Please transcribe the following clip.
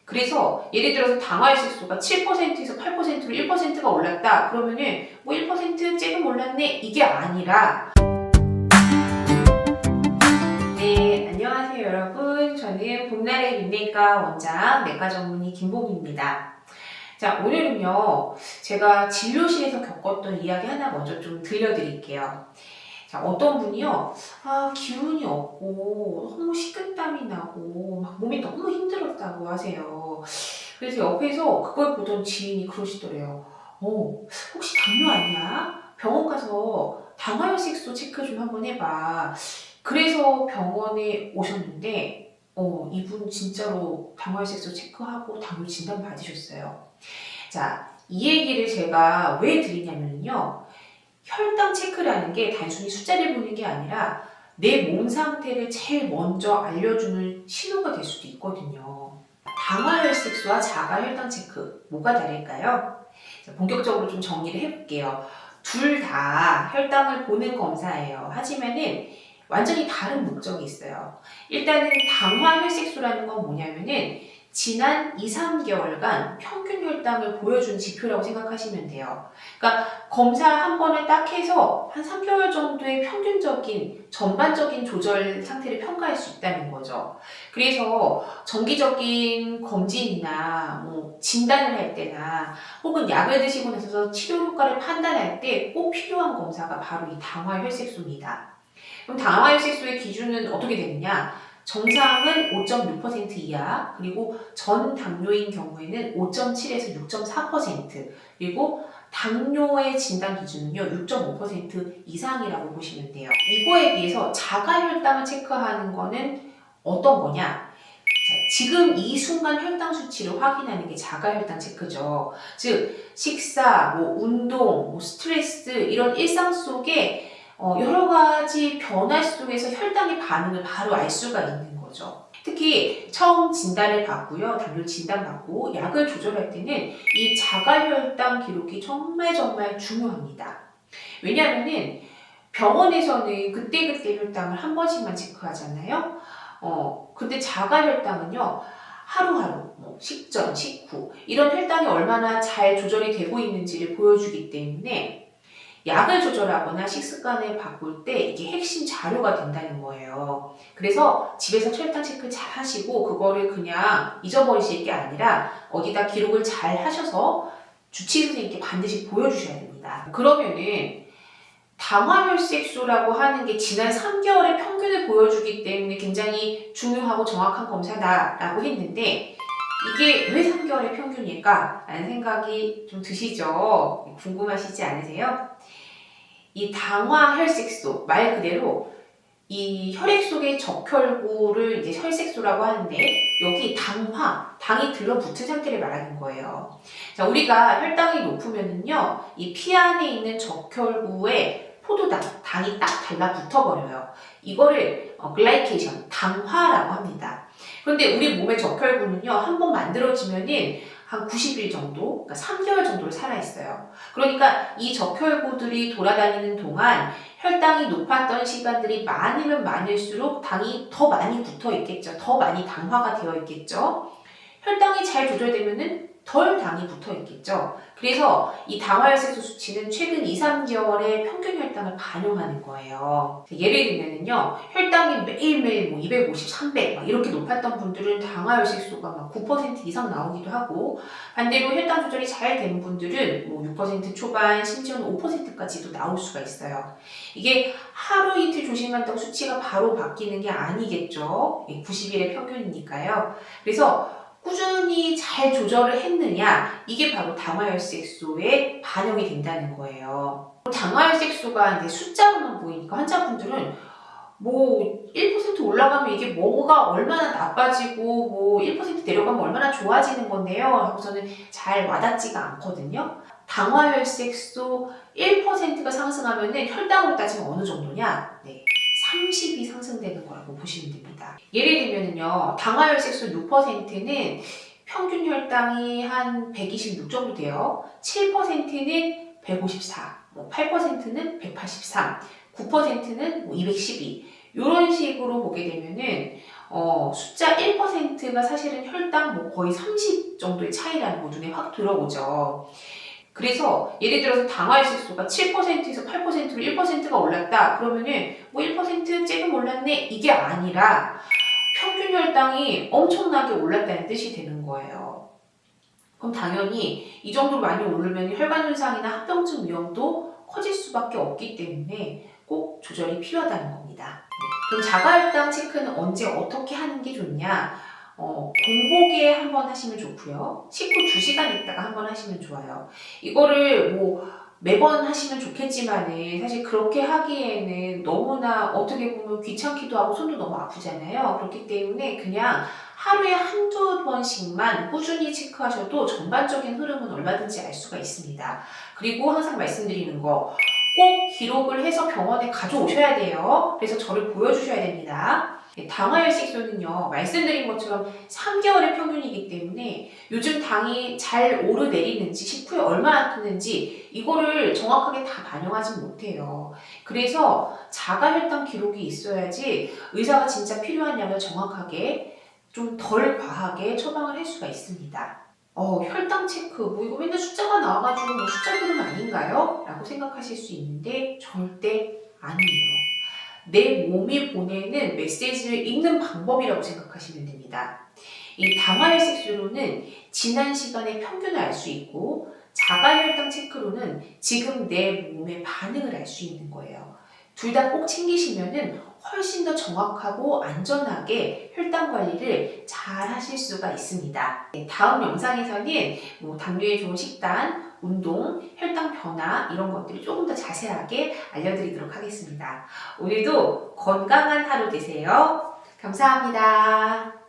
그래서 예를 들어서 당화혈색소가 7%에서 8%로 1%가 올랐다. 그러면은 뭐 1% 조금 올랐네. 이게 아니라 네, 안녕하세요 여러분. 저는 봄날의 민내과 원장 내과 전문의 김봄입니다. 자, 오늘은요 제가 진료실에서 겪었던 이야기 하나 먼저 좀 들려드릴게요. 자, 어떤 분이요, 기운이 없고 너무 식은땀이 나고 막 몸이 너무 힘들었다고 하세요. 그래서 옆에서 그걸 보던 지인이 그러시더래요. 혹시 당뇨 아니야? 병원 가서 당화혈색소 체크 좀 한번 해봐. 그래서 병원에 오셨는데 이분 진짜로 당화혈색소 체크하고 당뇨 진단 받으셨어요. 자, 이 얘기를 제가 왜 드리냐면요, 혈당 체크라는 게 단순히 숫자를 보는 게 아니라 내 몸 상태를 제일 먼저 알려주는 신호가 될 수도 있거든요. 당화혈색소와 자가혈당 체크, 뭐가 다를까요? 자, 본격적으로 좀 정리를 해볼게요. 둘 다 혈당을 보는 검사예요. 하지만은 완전히 다른 목적이 있어요. 일단은 당화혈색소라는 건 뭐냐면은 지난 2, 3개월간 평균 혈당을 보여준 지표라고 생각하시면 돼요. 그러니까 검사 한 번에 딱 해서 한 3개월 정도의 평균적인 전반적인 조절 상태를 평가할 수 있다는 거죠. 그래서 정기적인 검진이나 뭐 진단을 할 때나 혹은 약을 드시고 나서 치료 효과를 판단할 때 꼭 필요한 검사가 바로 이 당화혈색소입니다. 그럼 당화혈색소의 기준은 어떻게 되느냐? 정상은 5.6% 이하, 그리고 전 당뇨인 경우에는 5.7에서 6.4%, 그리고 당뇨의 진단 기준은요 6.5% 이상이라고 보시면 돼요. 이거에 비해서 자가혈당을 체크하는 거는 어떤 거냐? 자, 지금 이 순간 혈당 수치를 확인하는 게 자가혈당 체크죠. 즉 식사, 뭐 운동, 뭐 스트레스 이런 일상 속에 여러 가지 변화 속에서 혈당의 반응을 바로 알 수가 있는 거죠. 특히 처음 진단을 받고요, 당뇨 진단받고 약을 조절할 때는 이 자가혈당 기록이 정말 중요합니다. 왜냐하면은 병원에서는 그때그때 혈당을 한 번씩만 체크하잖아요. 근데 자가혈당은요, 하루하루, 뭐 식전, 식후 이런 혈당이 얼마나 잘 조절이 되고 있는지를 보여주기 때문에 약을 조절하거나 식습관을 바꿀 때 이게 핵심 자료가 된다는 거예요. 그래서 집에서 혈당 체크 잘 하시고 그거를 그냥 잊어버리실 게 아니라 어디다 기록을 잘 하셔서 주치의 선생님께 반드시 보여주셔야 됩니다. 그러면은 당화혈색소라고 하는 게 지난 3개월의 평균을 보여주기 때문에 굉장히 중요하고 정확한 검사다라고 했는데, 이게 왜 3개월의 평균일까? 라는 생각이 좀 드시죠? 궁금하시지 않으세요? 이 당화혈색소, 말 그대로 이 혈액 속의 적혈구를 이제 혈색소라고 하는데, 여기 당이 들러붙은 상태를 말하는 거예요. 자, 우리가 혈당이 높으면은요, 이 피 안에 있는 적혈구에 당이 딱 달라붙어 버려요. 이거를 글라이케이션, 당화라고 합니다. 그런데 우리 몸의 적혈구는요, 한번 만들어지면은 한 90일 정도, 그러니까 3개월 정도를 살아있어요. 그러니까 이 적혈구들이 돌아다니는 동안 혈당이 높았던 시간들이 많으면 많을수록 당이 더 많이 붙어 있겠죠. 더 많이 당화가 되어 있겠죠. 혈당이 잘 조절되면은 덜 당이 붙어 있겠죠. 그래서 이 당화혈색소 수치는 최근 2, 3개월의 평균 혈당을 반영하는 거예요. 예를 들면은요, 혈당이 매일매일 뭐 250, 300 막 이렇게 높았던 분들은 당화혈색소가 막 9% 이상 나오기도 하고, 반대로 혈당 조절이 잘 된 분들은 뭐 6% 초반, 심지어는 5%까지도 나올 수가 있어요. 이게 하루 이틀 조심한다고 수치가 바로 바뀌는 게 아니겠죠. 90일의 평균이니까요. 그래서 꾸준히 잘 조절을 했느냐, 이게 바로 당화혈색소에 반영이 된다는 거예요. 당화혈색소가 이제 숫자로만 보이니까 환자분들은 뭐 1% 올라가면 이게 뭐가 얼마나 나빠지고 뭐 1% 내려가면 얼마나 좋아지는 건데요 하고서는 잘 와닿지가 않거든요. 당화혈색소 1%가 상승하면은 혈당으로 따지면 어느 정도냐? 네, 30이 상승되는 거라고 보시면 됩니다. 예를 들면은요, 당화혈색소 6%는 평균 혈당이 한 126 정도 돼요. 7%는 154, 8%는 183, 9%는 212. 이런 식으로 보게 되면은 숫자 1%가 사실은 혈당 뭐 거의 30 정도의 차이라는 거 눈에 확 들어오죠. 그래서 예를 들어서 당화혈색소가 7%에서 8%로 1%가 올랐다. 그러면은 뭐 1% 조금 올랐네. 이게 아니라 평균 혈당이 엄청나게 올랐다는 뜻이 되는 거예요. 그럼 당연히 이 정도로 많이 오르면 혈관 손상이나 합병증 위험도 커질 수밖에 없기 때문에 꼭 조절이 필요하다는 겁니다. 그럼 자가혈당 체크는 언제 어떻게 하는 게 좋냐? 공복에 한번 하시면 좋고요. 식후 2시간 있다가 한번 하시면 좋아요. 이거를 뭐 매번 하시면 좋겠지만은 사실 그렇게 하기에는 너무나 어떻게 보면 귀찮기도 하고 손도 너무 아프잖아요. 그렇기 때문에 그냥 하루에 한두 번씩만 꾸준히 체크하셔도 전반적인 흐름은 얼마든지 알 수가 있습니다. 그리고 항상 말씀드리는 거, 꼭 기록을 해서 병원에 가져오셔야 돼요. 그래서 저를 보여주셔야 됩니다. 당화혈색소는요, 말씀드린 것처럼 3개월의 평균이기 때문에 요즘 당이 잘 오르내리는지 식후에 얼마나 뜨는지 이거를 정확하게 다 반영하지 못해요. 그래서 자가혈당 기록이 있어야지 의사가 진짜 필요한 약을 정확하게 좀 덜 과하게 처방을 할 수가 있습니다. 혈당 체크, 뭐 이거 맨날 숫자가 나와가지고 뭐 숫자 흐름 아닌가요? 라고 생각하실 수 있는데 절대 아니에요. 내 몸이 보내는 메시지를 읽는 방법이라고 생각하시면 됩니다. 이 당화혈색소로는 지난 시간의 평균을 알 수 있고 자가혈당 체크로는 지금 내 몸의 반응을 알 수 있는 거예요. 둘 다 꼭 챙기시면은 훨씬 더 정확하고 안전하게 혈당 관리를 잘 하실 수가 있습니다. 다음 영상에서는 뭐 당뇨에 좋은 식단, 운동, 혈당 변화 이런 것들을 조금 더 자세하게 알려드리도록 하겠습니다. 오늘도 건강한 하루 되세요. 감사합니다.